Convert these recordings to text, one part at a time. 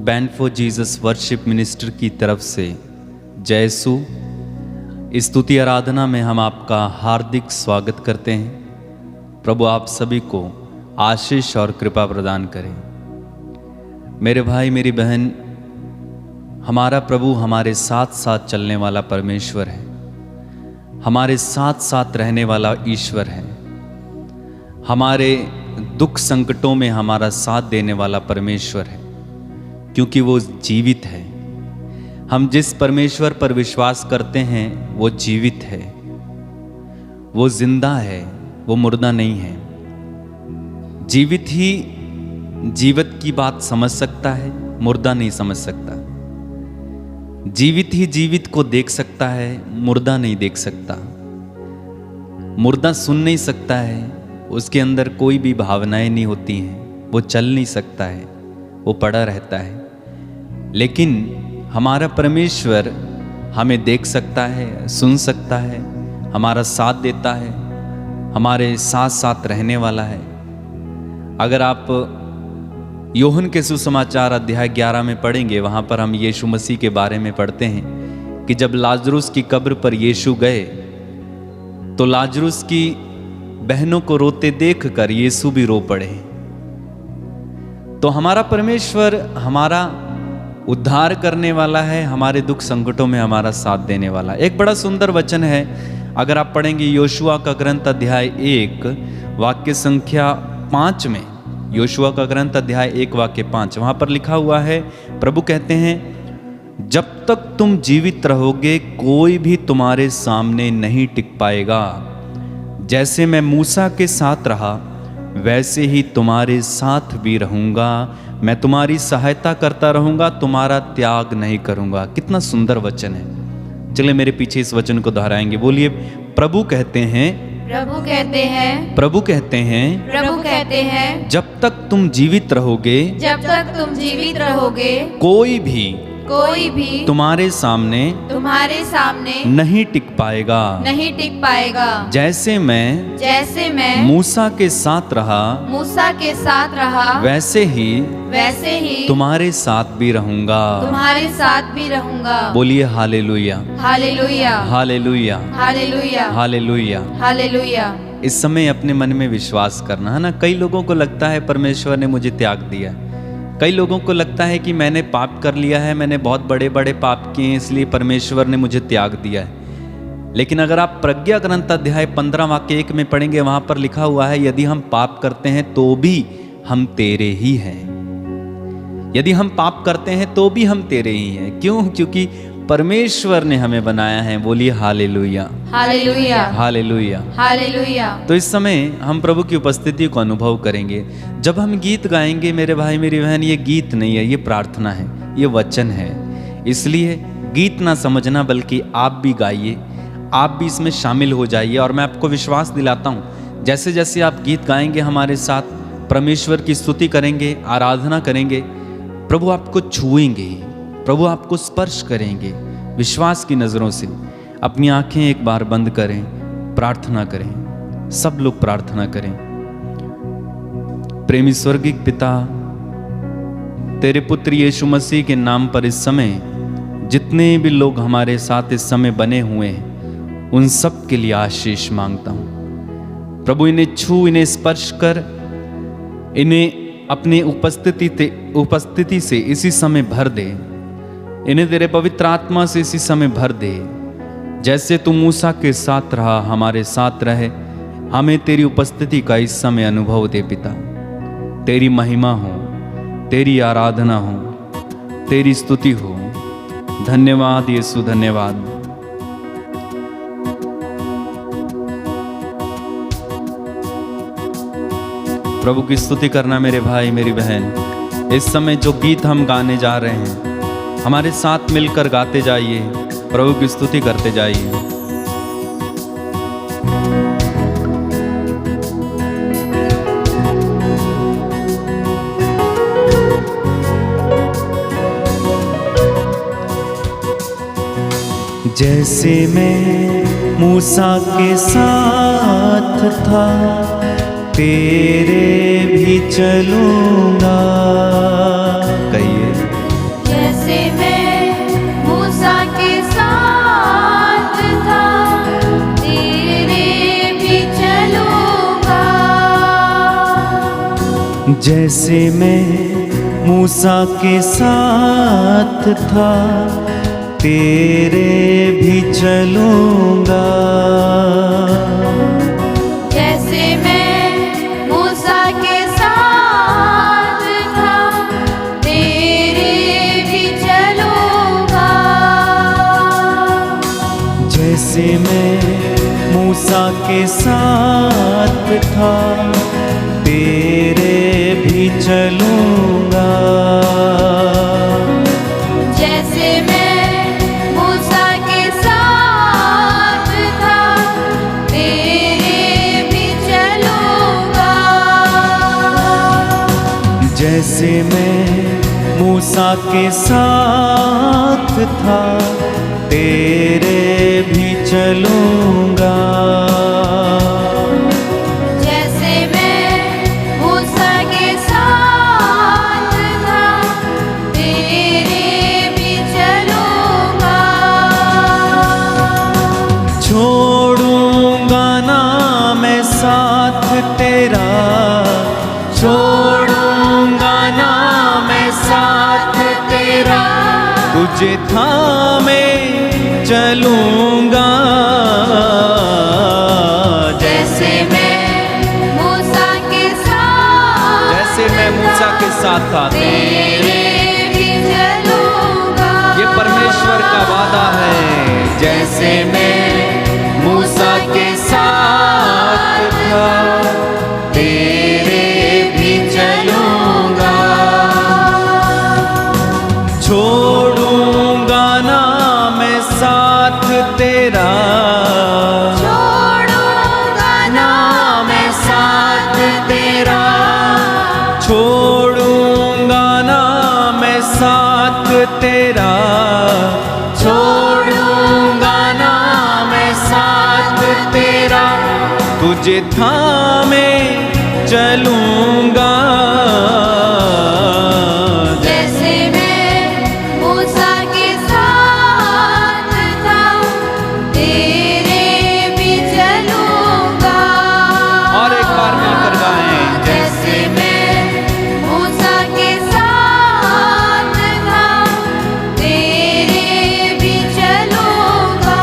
Band for Jesus worship minister की तरफ से जय सु स्तुति आराधना में हम आपका हार्दिक स्वागत करते हैं। प्रभु आप सभी को आशीष और कृपा प्रदान करें। मेरे भाई मेरी बहन, हमारा प्रभु हमारे साथ साथ चलने वाला परमेश्वर है, हमारे साथ साथ रहने वाला ईश्वर है, हमारे दुख संकटों में हमारा साथ देने वाला परमेश्वर है, क्योंकि वो जीवित है। हम जिस परमेश्वर पर विश्वास करते हैं वो जीवित है, वो जिंदा है, वो मुर्दा नहीं है। जीवित ही जीवित की बात समझ सकता है, मुर्दा नहीं समझ सकता। जीवित ही जीवित को देख सकता है, मुर्दा नहीं देख सकता। मुर्दा सुन नहीं सकता है, उसके अंदर कोई भी भावनाएं नहीं होती हैं, वो चल नहीं सकता है, वो पड़ा रहता है। लेकिन हमारा परमेश्वर हमें देख सकता है, सुन सकता है, हमारा साथ देता है, हमारे साथ साथ रहने वाला है। अगर आप यूहन्ना के सुसमाचार अध्याय 11 में पढ़ेंगे, वहाँ पर हम यीशु मसीह के बारे में पढ़ते हैं कि जब लाजरुस की कब्र पर यीशु गए तो लाजरुस की बहनों को रोते देखकर यीशु भी रो पड़े। तो हमारा परमेश्वर हमारा उद्धार करने वाला है, हमारे दुख संकटों में हमारा साथ देने वाला। एक बड़ा सुंदर वचन है, अगर आप पढ़ेंगे योशुआ का ग्रंथ अध्याय 1 वाक्य संख्या 5 में, योशुआ का ग्रंथ अध्याय 1 वाक्य 5, वहां पर लिखा हुआ है, प्रभु कहते हैं जब तक तुम जीवित रहोगे कोई भी तुम्हारे सामने नहीं टिक पाएगा। जैसे मैं मूसा के साथ रहा वैसे ही तुम्हारे साथ भी रहूंगा। मैं तुम्हारी सहायता करता रहूंगा, तुम्हारा त्याग नहीं करूंगा। कितना सुंदर वचन है। चलिए मेरे पीछे इस वचन को दोहराएंगे। बोलिए, प्रभु कहते हैं, प्रभु कहते हैं, प्रभु कहते हैं, प्रभु कहते हैं, जब तक तुम जीवित रहोगे, जब तक तुम जीवित रहोगे कोई भी तुम्हारे सामने नहीं टिक पाएगा। नहीं टिक पाएगा। जैसे मैं मूसा के साथ रहा वैसे ही तुम्हारे साथ भी रहूंगा। बोलिए hallelujah, hallelujah, hallelujah, hallelujah, hallelujah, hallelujah. इस समय अपने मन में विश्वास करना है ना। कई लोगों को लगता है परमेश्वर ने मुझे त्याग दिया। कई लोगों को लगता है कि मैंने पाप कर लिया है, मैंने बहुत बड़े बड़े पाप किए हैं, इसलिए परमेश्वर ने मुझे त्याग दिया है। लेकिन अगर आप प्रज्ञा ग्रंथ अध्याय 15 वाक्य 1 में पढ़ेंगे, वहां पर लिखा हुआ है, यदि हम पाप करते हैं तो भी हम तेरे ही हैं। यदि हम पाप करते हैं तो भी हम तेरे ही हैं। क्यों? क्योंकि परमेश्वर ने हमें बनाया है। बोलिए हालेलुया, हालेलुया, हालेलुया, हालेलुया। तो इस समय हम प्रभु की उपस्थिति को अनुभव करेंगे। जब हम गीत गाएंगे मेरे भाई मेरी बहन, ये गीत नहीं है, ये प्रार्थना है, ये वचन है। इसलिए गीत ना समझना, बल्कि आप भी गाइए, आप भी इसमें शामिल हो जाइए। और मैं आपको विश्वास दिलाता हूँ, जैसे जैसे आप गीत गाएंगे, हमारे साथ परमेश्वर की स्तुति करेंगे, आराधना करेंगे, प्रभु आपको छुएंगे, प्रभु आपको स्पर्श करेंगे। विश्वास की नज़रों से अपनी आंखें एक बार बंद करें, प्रार्थना करें। सब लोग प्रार्थना करें। प्रेमी स्वर्गीय पिता, तेरे पुत्र यीशु मसीह के नाम पर इस समय जितने भी लोग हमारे साथ इस समय बने हुए हैं, उन सब के लिए आशीष मांगता हूँ। प्रभु इन्हें छू, इन्हें स्पर्श कर, इन्हें अपनी उपस्थिति से इसी समय भर दे। इन्हें तेरे पवित्र आत्मा से इसी समय भर दे। जैसे तू मूसा के साथ रहा, हमारे साथ रहे। हमें तेरी उपस्थिति का इस समय अनुभव दे पिता। तेरी महिमा हो, तेरी आराधना हो, तेरी स्तुति हो। धन्यवाद यीशु, धन्यवाद। प्रभु की स्तुति करना मेरे भाई मेरी बहन। इस समय जो गीत हम गाने जा रहे हैं, हमारे साथ मिलकर गाते जाइए, प्रभु की स्तुति करते जाइए। जैसे मैं मूसा के साथ था, तेरे भी चलूंगा। कहिए जैसे मैं मूसा के साथ था तेरे भी चलूंगा। जैसे मैं मूसा के साथ था तेरे भी चलूंगा। जैसे मैं मूसा के साथ था तेरे भी चलूंगा। जैसे मैं मूसा के साथ था तेरे भी चलूंगा। जैसे मैं मूसा के साथ था तेरे भी चलूंगा। जैसे मैं मूसा के साथ था तेरे भी चलूंगा। छोड़ूंगा ना मैं साथ तेरा, छोड़ूंगा ना मैं साथ तेरा, तुझे थामे चलूंगा। जैसे मैं मूसा के साथ, जैसे मैं मूसा के साथ था तेरे भी चलूंगा। ये परमेश्वर का वादा है। जैसे मैं मूसा के साथ था तेरे भी चलूंगा। छोड़ूंगा ना मैं साथ तेरा, छोड़ूंगा ना मैं साथ तेरा। छोड़ूंगा ना मैं साथ तेरा, छोड़ूंगा ना मैं साथ तेरा, तुझे थामे चलूंगा। जैसे मैं मूसा के साथ था तेरे भी चलूंगा। और एक बार मिलकर गाएं। जैसे मैं मूसा के साथ था तेरे भी चलूंगा।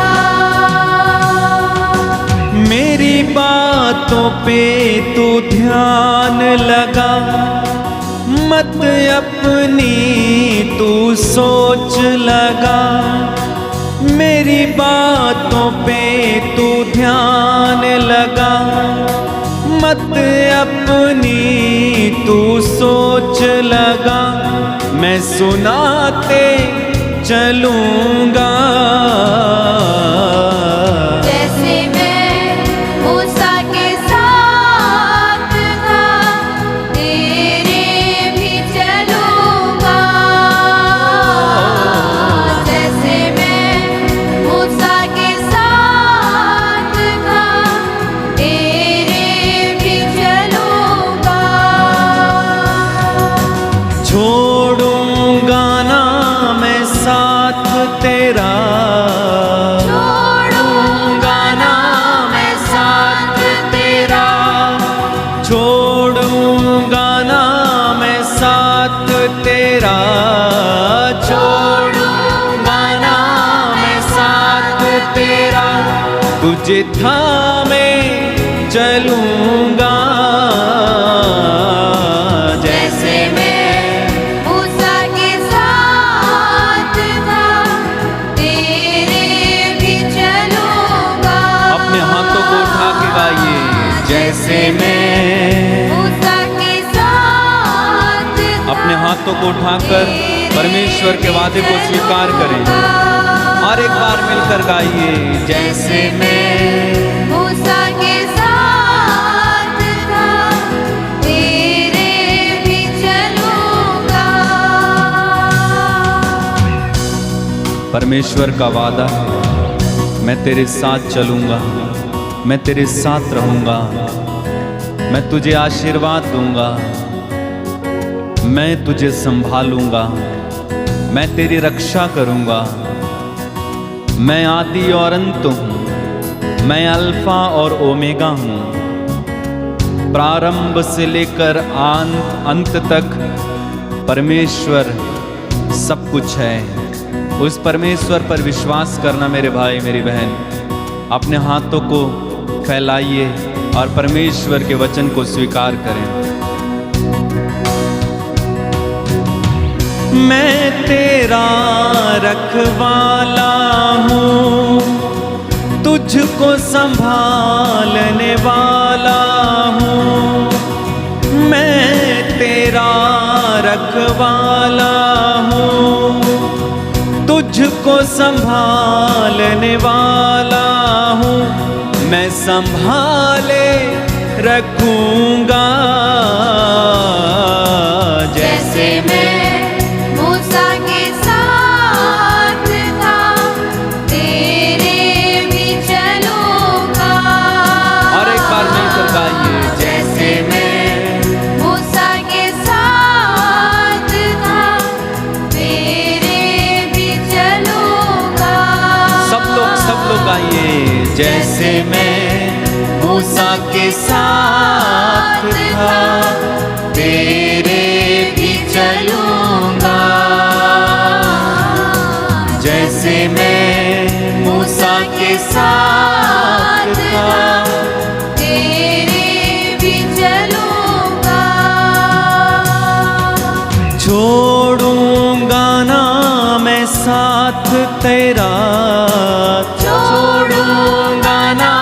मेरी बातों पे तू ध्यान लगा, मत अपनी तू सोच लगा। मेरी बातों पे तू ध्यान लगा, मत अपनी तू सोच लगा। मैं सुनाते चलूंगा। जैसे मैं मूसा के साथ था तेरे भी चलूंगा। जैसे मैं मूसा के साथ था तेरे भी चलूंगा। छोड़ूंगा ना मैं साथ तेरा, छोड़ूंगा ना मैं साथ तेरा। छोड़ूंगा ना मैं साथ तेरा, छोड़ूंगा ना मैं साथ तेरा, तुझे थामे चलूंगा। जैसे मैं मूसा के साथ था तेरे भी चलूंगा। अपने हाथों को उठा के गाइए। जैसे मैं, मूसा के साथ था अपने हाथों को उठाकर परमेश्वर के वादे को स्वीकार करें और एक बार मिलकर गाइए। जैसे मैं, मूसा के साथ था तेरे भी चलूंगा। परमेश्वर का वादा है, मैं तेरे साथ चलूंगा, मैं तेरे साथ रहूंगा, मैं तुझे आशीर्वाद दूंगा, मैं तुझे संभालूंगा, मैं तेरी रक्षा करूंगा। मैं आदि और अंत हूँ, मैं अल्फा और ओमेगा हूँ। प्रारंभ से लेकर अंत तक परमेश्वर सब कुछ है। उस परमेश्वर पर विश्वास करना मेरे भाई मेरी बहन। अपने हाथों को फैलाइए और परमेश्वर के वचन को स्वीकार करें। मैं तेरा रखवाला हूँ, तुझको संभालने वाला हूँ। मैं तेरा रखवाला हूँ, तुझको संभालने वाला हूँ। मैं संभाले रखूंगा जैसे मैं मूसा के साथ था, तेरे भी चलूंगा। और एक बार मिलकर गाइए। जैसे मैं मूसा के साथ था, तेरे भी चलूंगा। सब लोग गाइए। जैसे मैं मूसा के साथ था, तेरे भी चलूंगा। जैसे मैं मूसा के साथ था, तेरे भी चलूंगा। छोड़ूंगा ना मैं साथ तेरा, छोड़ूंगा ना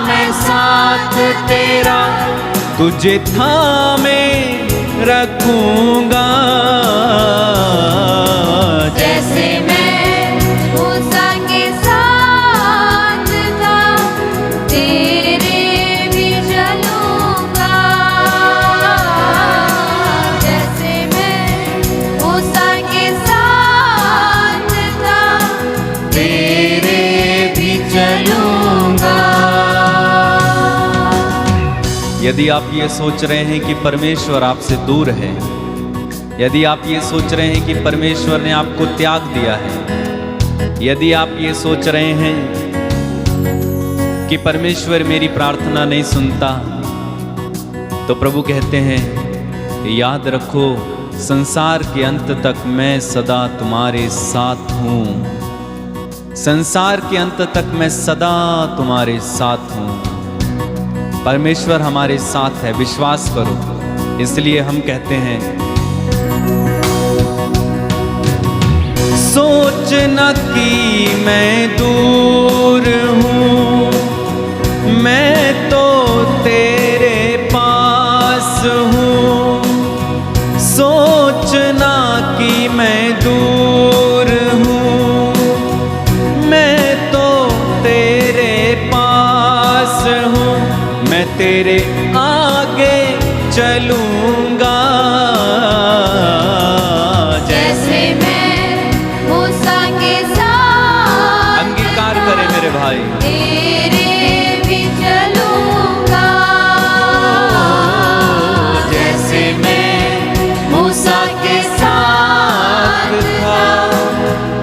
मैं साथ तेरा, तुझे थामे रखूंगा। जैसे मैं मूसा के साथ था, तेरे भी चलूंगा। जैसे मैं मूसा के साथ था, तेरे भी चलूंगा। यदि आप ये सोच रहे हैं कि परमेश्वर आपसे दूर है, यदि आप ये सोच रहे हैं कि परमेश्वर ने आपको त्याग दिया है, यदि आप ये सोच रहे हैं कि परमेश्वर मेरी प्रार्थना नहीं सुनता, तो प्रभु कहते हैं याद रखो, संसार के अंत तक मैं सदा तुम्हारे साथ हूँ। संसार के अंत तक मैं सदा तुम्हारे साथ हूँ। परमेश्वर हमारे साथ है, विश्वास करो। इसलिए हम कहते हैं सोचना कि मैं दूर हूँ, मैं तो तेरे पास हूँ। सोचना कि मैं दूर हूँ, मैं तो तेरे पास हूँ। मैं तेरे आगे चलूंगा। जैसे मैं मूसा के साथ अंगीकार करें मेरे भाई। तेरे भी चलूंगा। जैसे मैं मूसा के साथ था,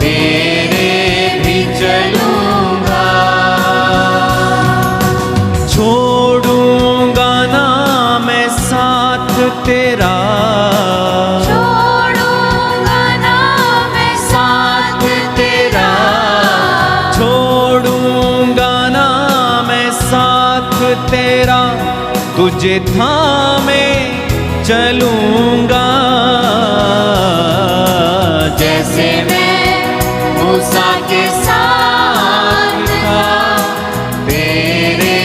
तेरे भी चलूंगा। छोड़ूंगा ना मैं साथ तेरा, छोड़ूंगा ना मैं साथ तेरा। छोड़ूंगा ना मैं साथ तेरा, तुझे थामे चलूंगा। जैसे मैं मूसा के साथ था, तेरे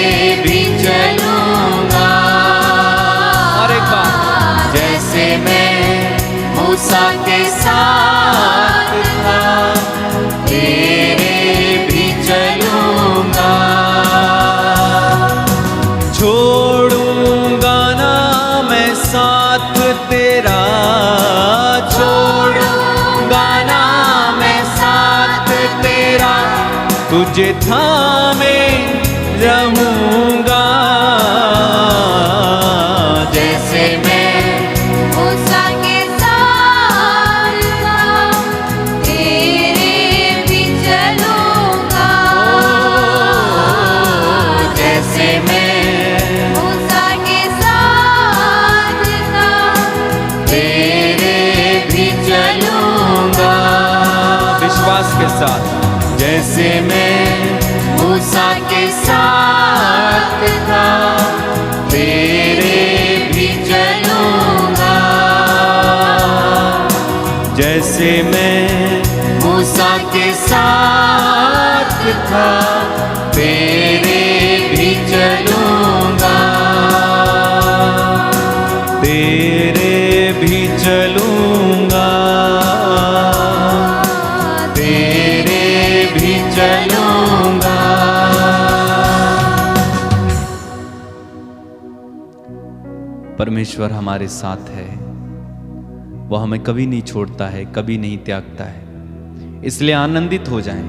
भी चलूंगा। और एक बार। जैसे मैं मूसा के साथ था, तेरे भी चलूंगा। छोड़ूंगा ना मैं साथ तेरा, छोड़ूंगा ना मैं साथ तेरा, तुझे थामे रहूंगा। जैसे मैं मूसा के साथ था, तेरे भी चलूंगा। जैसे मैं मूसा के साथ जैसे मैं मूसा के साथ था तेरे भी चलूंगा। जैसे मैं मूसा के साथ था तेरे भी चलूंगा। तेरे भी चलूंगा, तेरे भी चलूंगा। परमेश्वर हमारे साथ है, वो हमें कभी नहीं छोड़ता है, कभी नहीं त्यागता है। इसलिए आनंदित हो जाएं,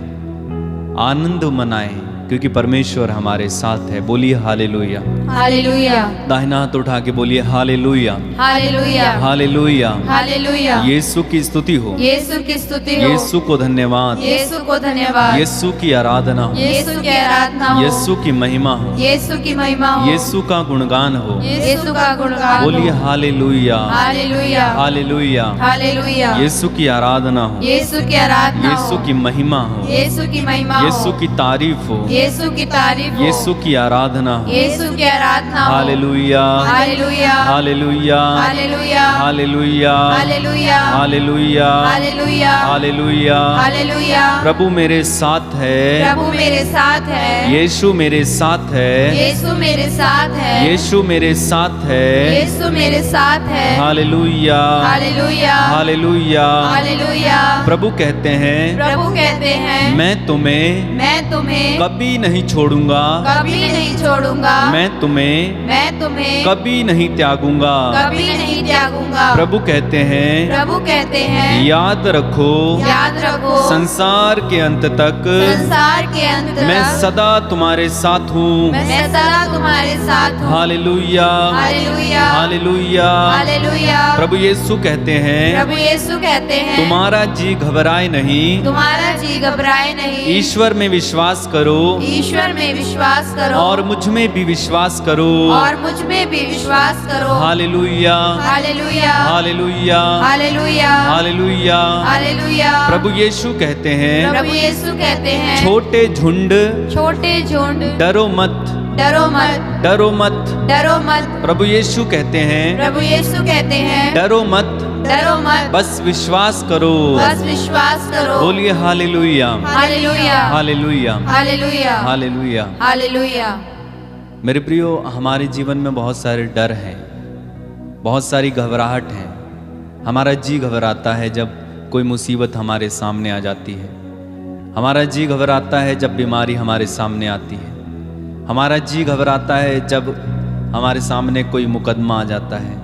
आनंद मनाएं, क्योंकि परमेश्वर हमारे साथ है। बोलिए हालेलुया। हालेलुया, दाहिना हाथ उठा के बोलिए हालेलुया, हालेलुया, हालेलुया। हालेलुया। यीशु की स्तुति हो, यीशु की स्तुति हो, यीशु को धन्यवाद, यीशु को धन्यवाद, यीशु की आराधना हो, यीशु की आराधना हो, यीशु की महिमा हो, यीशु की महिमा हो, यीशु का गुणगान हो। यीशु का गुणगान हो। बोलिए हालेलुया, हालेलुया, हालेलुया। हालेलुया। यीशु की आराधना हो, यीशु की आराधना हो, यीशु की महिमा हो, यीशु की महिमा हो, यीशु की तारीफ हो, यीशु की तारीफ हो, यीशु की आराधना हो। यीशु की आराधना हो। Hallelujah, hallelujah, hallelujah, hallelujah, hallelujah, hallelujah, hallelujah, hallelujah, hallelujah. Hallelujah. प्रभु मेरे साथ है, प्रभु मेरे साथ है, यीशु मेरे साथ है, यीशु मेरे साथ है, यीशु मेरे साथ है। यीशु मेरे साथ है। Hallelujah, hallelujah, hallelujah. हालेलुया। प्रभु कहते हैं, प्रभु कहते हैं, मैं तुम्हें कभी नहीं छोड़ूंगा, कभी नहीं छोड़ूंगा, मैं तुम्हें कभी नहीं त्यागूंगा। कभी नहीं त्यागूंगा। प्रभु कहते हैं, प्रभु कहते हैं, याद रखो संसार के अंत तक संसार के अंत मैं तक सदा तुम्हारे साथ हूँ। मैं सदा तुम्हारे साथ हूँ। Hallelujah, hallelujah, hallelujah. हालेलुया। प्रभु यीशु कहते हैं, प्रभु यीशु कहते हैं, तुम्हारा जी घबराए नहीं, तुम्हारा जी घबराए नहीं, ईश्वर में विश्वास करो ईश्वर में विश्वास करो, और मुझ में भी विश्वास करो। और मुझ में भी विश्वास करो। Hallelujah, hallelujah, hallelujah, hallelujah, hallelujah. Hallelujah. प्रभु यीशु कहते हैं, प्रभु यीशु कहते हैं, छोटे झुंड छोटे झुंड डरो मत, डरो मत, डरो मत। डरो मत। प्रभु यीशु कहते हैं, प्रभु यीशु कहते हैं, डरो मत, डरो मत, बस विश्वास करो। बस विश्वास करो। बोलिए hallelujah, hallelujah, hallelujah, hallelujah, hallelujah. Hallelujah. मेरे प्रियो, हमारे जीवन में बहुत सारे डर हैं, बहुत सारी घबराहट है। हमारा जी घबराता है जब कोई मुसीबत हमारे सामने आ जाती है। हमारा जी घबराता है जब बीमारी हमारे सामने आती है। हमारा जी घबराता है जब हमारे सामने कोई मुकदमा आ जाता है।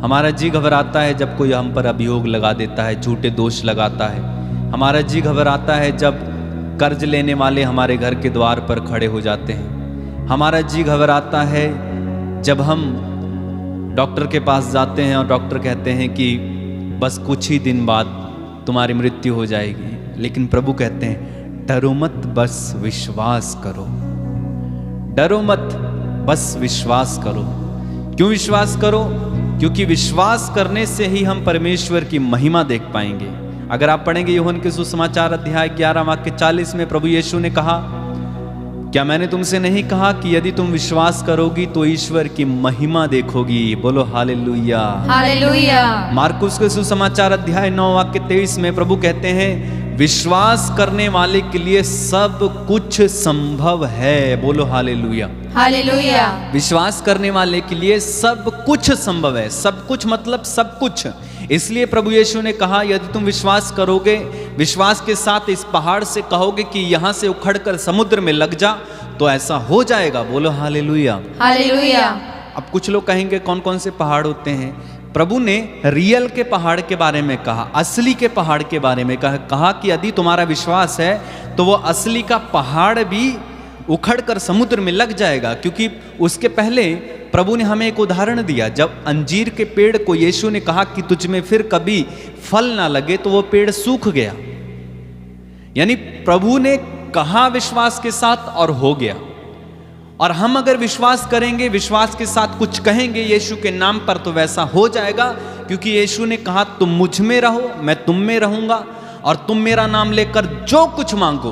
हमारा जी घबराता है जब कोई हम पर अभियोग लगा देता है, झूठे दोष लगाता है। हमारा जी घबराता है जब कर्ज लेने वाले हमारे घर के द्वार पर खड़े हो जाते हैं। हमारा जी घबराता है जब हम डॉक्टर के पास जाते हैं और डॉक्टर कहते हैं कि बस कुछ ही दिन बाद तुम्हारी मृत्यु हो जाएगी। लेकिन प्रभु कहते हैं, डरो मत, बस विश्वास करो। डरो मत, बस विश्वास करो। क्यों विश्वास करो? क्योंकि विश्वास करने से ही हम परमेश्वर की महिमा देख पाएंगे। अगर आप पढ़ेंगे यूहन्ना के सुसमाचार अध्याय 11 वाक्य 40 में प्रभु यीशु ने कहा, क्या मैंने तुमसे नहीं कहा कि यदि तुम विश्वास करोगी तो ईश्वर की महिमा देखोगी? बोलो हालेलुया, हालेलुया। मार्कुस के सुसमाचार अध्याय 9 वाक्य 23 में प्रभु कहते हैं, विश्वास करने वाले के लिए सब कुछ संभव है। बोलो हालेलुया, हालेलुया। विश्वास करने वाले के लिए सब कुछ संभव है। सब कुछ मतलब सब कुछ। इसलिए प्रभु यीशु ने कहा, यदि तुम विश्वास करोगे, विश्वास के साथ इस पहाड़ से कहोगे कि यहां से उखड़कर समुद्र में लग जा, तो ऐसा हो जाएगा। बोलो हालेलुया, हालेलुया। अब कुछ लोग कहेंगे कौन कौन से पहाड़ होते हैं? प्रभु ने रियल के पहाड़ के बारे में कहा, असली के पहाड़ के बारे में कहा कि यदि तुम्हारा विश्वास है तो वो असली का पहाड़ भी उखड़कर समुद्र में लग जाएगा। क्योंकि उसके पहले प्रभु ने हमें एक उदाहरण दिया। जब अंजीर के पेड़ को यीशु ने कहा कि तुझ में फिर कभी फल ना लगे, तो वो पेड़ सूख गया। यानी प्रभु ने कहा विश्वास के साथ और हो गया। और हम अगर विश्वास करेंगे, विश्वास के साथ कुछ कहेंगे यीशु के नाम पर, तो वैसा हो जाएगा। क्योंकि यीशु ने कहा, तुम मुझ में रहो, मैं तुम में रहूंगा, और तुम मेरा नाम लेकर जो कुछ मांगो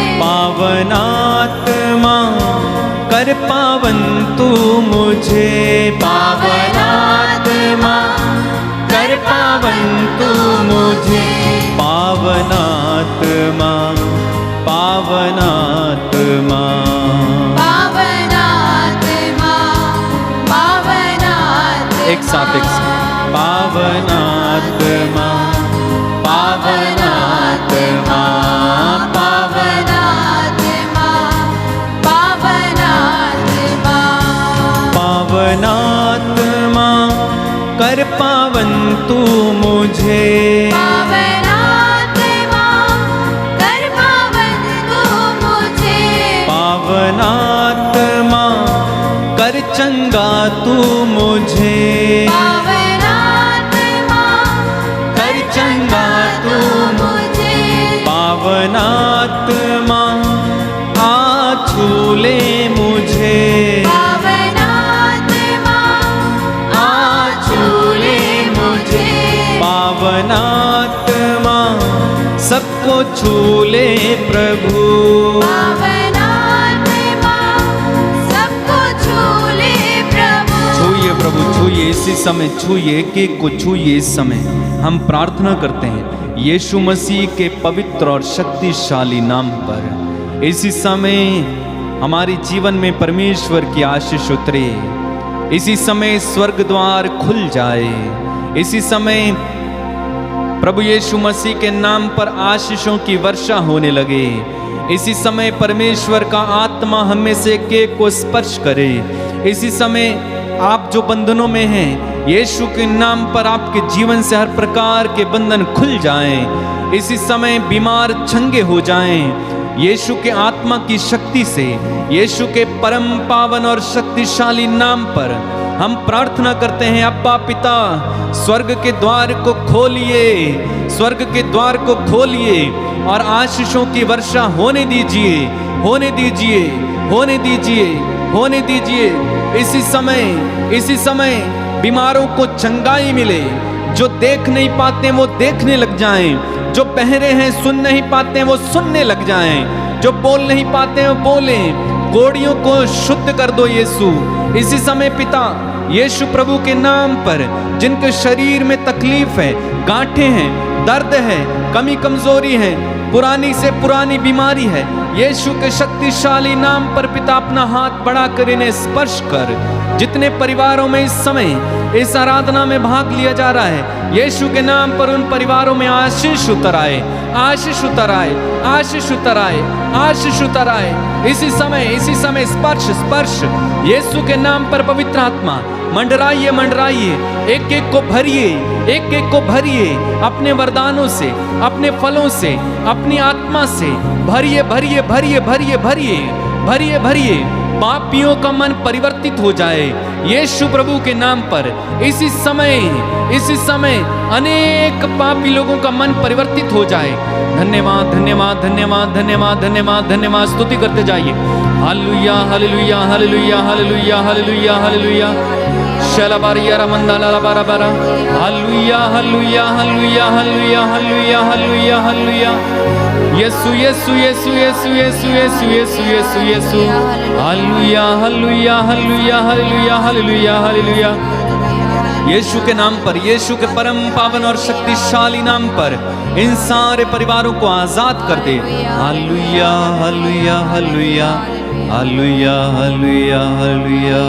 कर पावन तू मुझे। पावनात्मा कर पावन तू मुझे। पावनात्मा पावनात्मा पावनात्मा पावनात्मा एक साथ पावनात्मा पावनात्मा पावनात्मा पावनात्मा पावनात्मा कर पावन तू मुझे। पावनात्मा कर पावन तू मुझे। पावनात्मा कर चंगा तू मुझे। पावनात्मा कर चंगा तू मुझे। पावनात्मा आ छू ले मुझे। पावनात्मा आ छू ले मुझे। पावनात्मा सबको छू ले प्रभु। पावनात्मा सबको छू ले प्रभु। छूइए प्रभु, छूइए इसी समय, छूइए एक को छूइए इस समय। हम प्रार्थना करते हैं यीशु मसीह के पवित्र और शक्तिशाली नाम पर। इसी समय हमारे जीवन में परमेश्वर की आशीष उतरे। इसी समय स्वर्ग द्वार खुल जाए। इसी समय प्रभु यीशु मसीह के नाम पर आशीषों की वर्षा होने लगे। इसी समय परमेश्वर का आत्मा हमें से एक को स्पर्श करे। इसी समय आप जो बंधनों में हैं, यीशु के नाम पर आपके जीवन से हर प्रकार के बंधन खुल जाएं। इसी समय बीमार चंगे हो जाएं। यीशु के आत्मा की शक्ति से, यीशु के परम पावन और शक्तिशाली नाम पर हम प्रार्थना करते हैं। अब्बा पिता, स्वर्ग के द्वार को खोलिए, स्वर्ग के द्वार को खोलिए और आशीषों की वर्षा होने दीजिए, होने दीजिए, होने दीजिए, होने दीजिए। इसी समय बीमारों को चंगाई मिले। जो देख नहीं पाते वो देखने लग जाएं। जो बहरे हैं सुन नहीं पाते वो सुनने लग जाएं। जो बोल नहीं पाते वो बोलें। कोड़ियों को शुद्ध कर दो यीशु। इसी समय पिता, यीशु प्रभु के नाम पर जिनके शरीर में तकलीफ है, गांठें हैं, दर्द है, कमी कमजोरी है, पुरानी से पुरानी बीमारी है, यीशु के शक्तिशाली नाम पर पिता अपना हाथ बढ़ाकर इन्हें स्पर्श कर। जितने परिवारों में इस समय इस आराधना में भाग लिया जा रहा है, यीशु के नाम पर उन परिवारों में आशीष उतर आए, आशीष उतर आए, आशीष उतर आए, आशीष उतर आए। इसी समय स्पर्श स्पर्श यीशु के नाम पर पवित्र आत्मा मंडराइए, मंडराइए। एक एक को भरिए, एक एक को भरिए अपने वरदानों से, अपने फलों से, अपनी आत्मा से भरिए, भरिए, भरिए, भरिए, भरिए, भरिए, भरिए। पापियों का मन परिवर्तित हो जाए यीशु प्रभु के नाम पर। इसी समय अनेक पापी लोगों का मन परिवर्तित हो जाए। धन्यवाद, धन्यवाद, धन्यवाद, धन्यवाद, धन्यवाद, धन्यवाद। स्तुति करते जाइए। Hallelujah, hallelujah, hallelujah, hallelujah, hallelujah, hallelujah. शलबारिया रमंदाला बारा बारा। Hallelujah, hallelujah, hallelujah, hallelujah, hallelujah, hallelujah, hallelujah. Yeshu, Yeshu, Yeshu, Yeshu, Yeshu, Yeshu, Yeshu, Yeshu, Yeshu. Hallelujah, hallelujah, hallelujah, hallelujah, hallelujah, hallelujah. Yeshu के नाम पर, यीशु के परम पावन और शक्तिशाली नाम पर इन सारे परिवारों को आजाद कर दे। Hallelujah, hallelujah, hallelujah, hallelujah, hallelujah, hallelujah.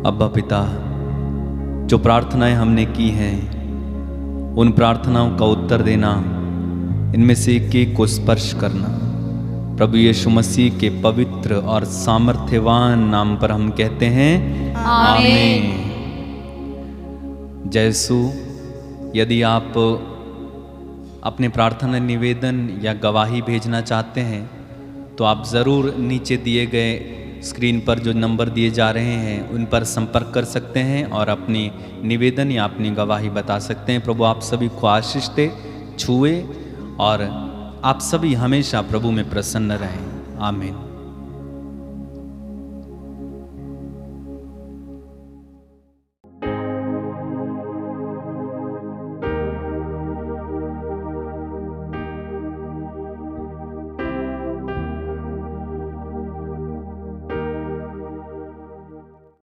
अब्बा पिता, जो प्रार्थनाएं हमने की हैं उन प्रार्थनाओं का उत्तर देना, इनमें से एक एक को स्पर्श करना। प्रभु यीशु मसीह के पवित्र और सामर्थ्यवान नाम पर हम कहते हैं आमीन। जयसु, यदि आप अपने प्रार्थना निवेदन या गवाही भेजना चाहते हैं तो आप ज़रूर नीचे दिए गए स्क्रीन पर जो नंबर दिए जा रहे हैं उन पर संपर्क कर सकते हैं और अपनी निवेदन या अपनी गवाही बता सकते हैं। प्रभु आप सभी को आशीष दे, छुए और आप सभी हमेशा प्रभु में प्रसन्न रहें। आमीन।